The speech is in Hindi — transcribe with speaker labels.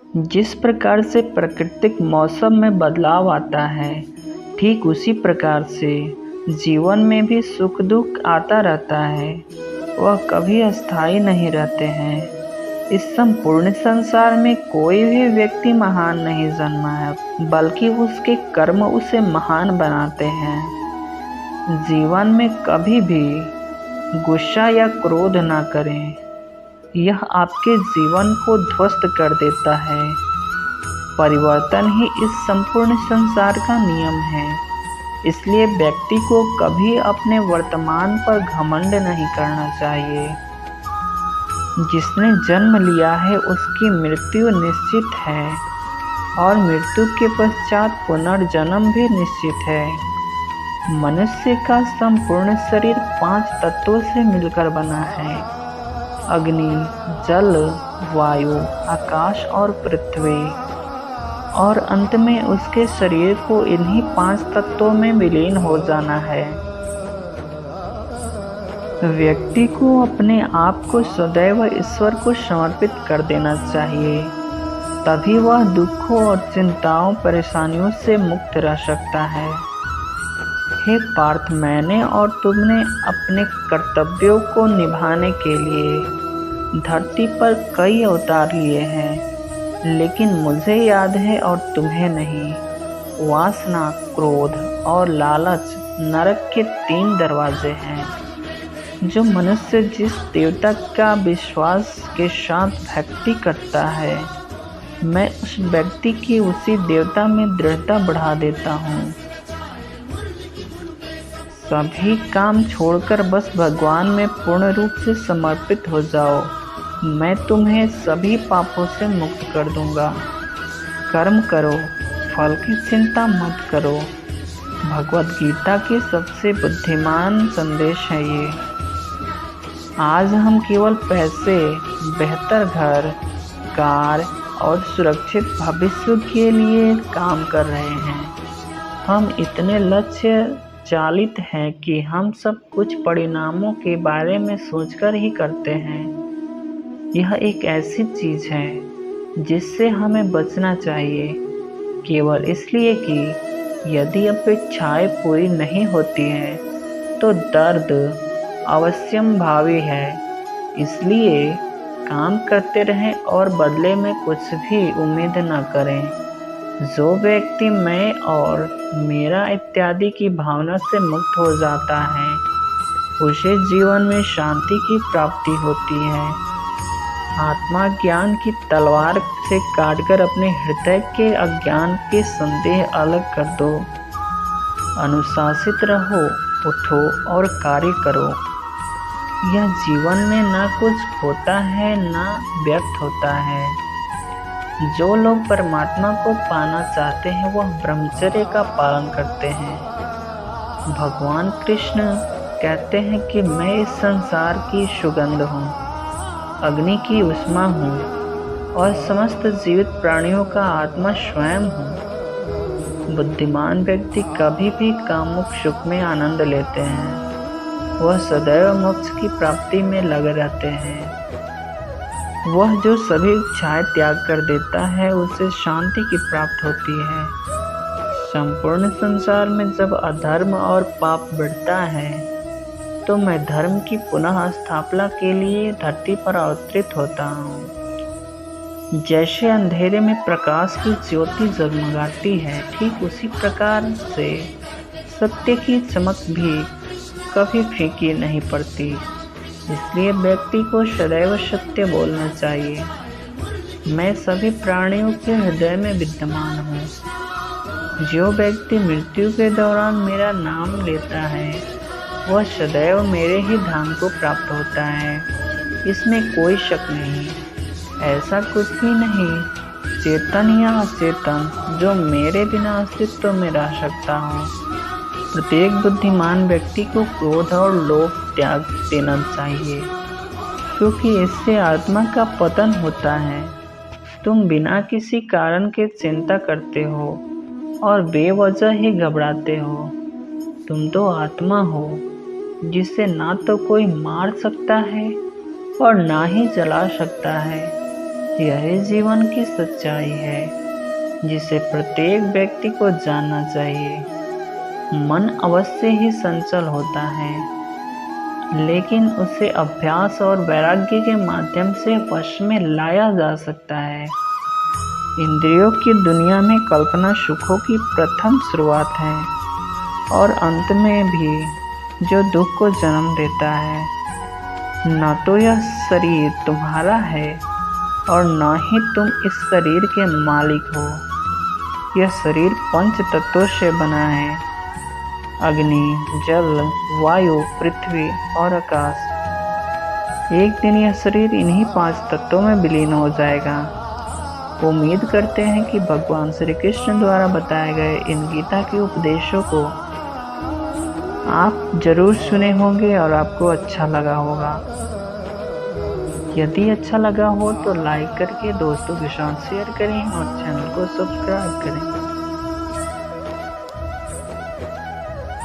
Speaker 1: जिस प्रकार से प्राकृतिक मौसम में बदलाव आता है, ठीक उसी प्रकार से जीवन में भी सुख दुख आता रहता है। वह कभी अस्थायी नहीं रहते हैं। इस संपूर्ण संसार में कोई भी व्यक्ति महान नहीं जन्मा है, बल्कि उसके कर्म उसे महान बनाते हैं। जीवन में कभी भी गुस्सा या क्रोध ना करें, यह आपके जीवन को ध्वस्त कर देता है। परिवर्तन ही इस संपूर्ण संसार का नियम है। इसलिए व्यक्ति को कभी अपने वर्तमान पर घमंड नहीं करना चाहिए। जिसने जन्म लिया है उसकी मृत्यु निश्चित है, और मृत्यु के पश्चात पुनर्जन्म भी निश्चित है। मनुष्य का संपूर्ण शरीर 5 तत्वों से मिलकर बना है: अग्नि, जल, वायु, आकाश और पृथ्वी। और अंत में उसके शरीर को इन्हीं 5 तत्वों में विलीन हो जाना है। व्यक्ति को अपने आप को सदैव ईश्वर को समर्पित कर देना चाहिए, तभी वह दुखों और चिंताओं परेशानियों से मुक्त रह सकता है। हे पार्थ, मैंने और तुमने अपने कर्तव्यों को निभाने के लिए धरती पर कई अवतार लिए हैं, लेकिन मुझे याद है और तुम्हें नहीं। वासना, क्रोध और लालच नरक के 3 दरवाजे हैं। जो मनुष्य जिस देवता का विश्वास के साथ भक्ति करता है, मैं उस व्यक्ति की उसी देवता में दृढ़ता बढ़ा देता हूँ। सभी काम छोड़कर बस भगवान में पूर्ण रूप से समर्पित हो जाओ। मैं तुम्हें सभी पापों से मुक्त कर दूंगा। कर्म करो, फल की चिंता मत करो। भगवद गीता के सबसे बुद्धिमान संदेश है ये। आज हम केवल पैसे, बेहतर घर, कार और सुरक्षित भविष्य के लिए काम कर रहे हैं। हम इतने लक्ष्य चालित हैं कि हम सब कुछ परिणामों के बारे में सोचकर ही करते हैं। यह एक ऐसी चीज है जिससे हमें बचना चाहिए, केवल इसलिए कि यदि अपेक्षाएं पूरी नहीं होती हैं तो दर्द अवश्यंभावी है। इसलिए काम करते रहें और बदले में कुछ भी उम्मीद न करें। जो व्यक्ति मैं और मेरा इत्यादि की भावना से मुक्त हो जाता है, उसे जीवन में शांति की प्राप्ति होती है। आत्मा ज्ञान की तलवार से काटकर अपने हृदय के अज्ञान के संदेह अलग कर दो। अनुशासित रहो, उठो और कार्य करो। यह जीवन में ना कुछ होता है ना व्यक्त होता है। जो लोग परमात्मा को पाना चाहते हैं वह ब्रह्मचर्य का पालन करते हैं। भगवान कृष्ण कहते हैं कि मैं इस संसार की सुगंध हूँ, अग्नि की ऊष्मा हूँ और समस्त जीवित प्राणियों का आत्मा स्वयं हूँ। बुद्धिमान व्यक्ति कभी भी कामुक सुख में आनंद लेते हैं। वह सदैव मोक्ष की प्राप्ति में लगे रहते हैं। वह जो सभी इच्छाएं त्याग कर देता है उसे शांति की प्राप्ति होती है। संपूर्ण संसार में जब अधर्म और पाप बढ़ता है तो मैं धर्म की पुनः स्थापना के लिए धरती पर अवतरित होता हूँ। जैसे अंधेरे में प्रकाश की ज्योति जगमगाती है, ठीक उसी प्रकार से सत्य की चमक भी कभी फीकी नहीं पड़ती। इसलिए व्यक्ति को सदैव सत्य बोलना चाहिए। मैं सभी प्राणियों के हृदय में विद्यमान हूँ। जो व्यक्ति मृत्यु के दौरान मेरा नाम लेता है वह सदैव मेरे ही धाम को प्राप्त होता है। इसमें कोई शक नहीं। ऐसा कुछ भी नहीं, चेतन या अचेतन, जो मेरे बिना अस्तित्व में रह सकता हूँ। प्रत्येक बुद्धिमान व्यक्ति को क्रोध और लोभ त्याग देना चाहिए, क्योंकि इससे आत्मा का पतन होता है। तुम बिना किसी कारण के चिंता करते हो और बेवजह ही घबराते हो। तुम तो आत्मा हो, जिसे ना तो कोई मार सकता है और ना ही जला सकता है। यही जीवन की सच्चाई है जिसे प्रत्येक व्यक्ति को जानना चाहिए। मन अवश्य ही चंचल होता है, लेकिन उसे अभ्यास और वैराग्य के माध्यम से वश में लाया जा सकता है। इंद्रियों की दुनिया में कल्पना सुखों की प्रथम शुरुआत है और अंत में भी जो दुख को जन्म देता है। न तो यह शरीर तुम्हारा है और न ही तुम इस शरीर के मालिक हो। यह शरीर पंच तत्वों से बना है: अग्नि, जल, वायु, पृथ्वी और आकाश। एक दिन यह शरीर इन्हीं 5 तत्वों में विलीन हो जाएगा। उम्मीद करते हैं कि भगवान श्री कृष्ण द्वारा बताए गए इन गीता के उपदेशों को आप जरूर सुने होंगे और आपको अच्छा लगा होगा। यदि अच्छा लगा हो तो लाइक करके दोस्तों के साथ शेयर करें और चैनल को सब्सक्राइब करें।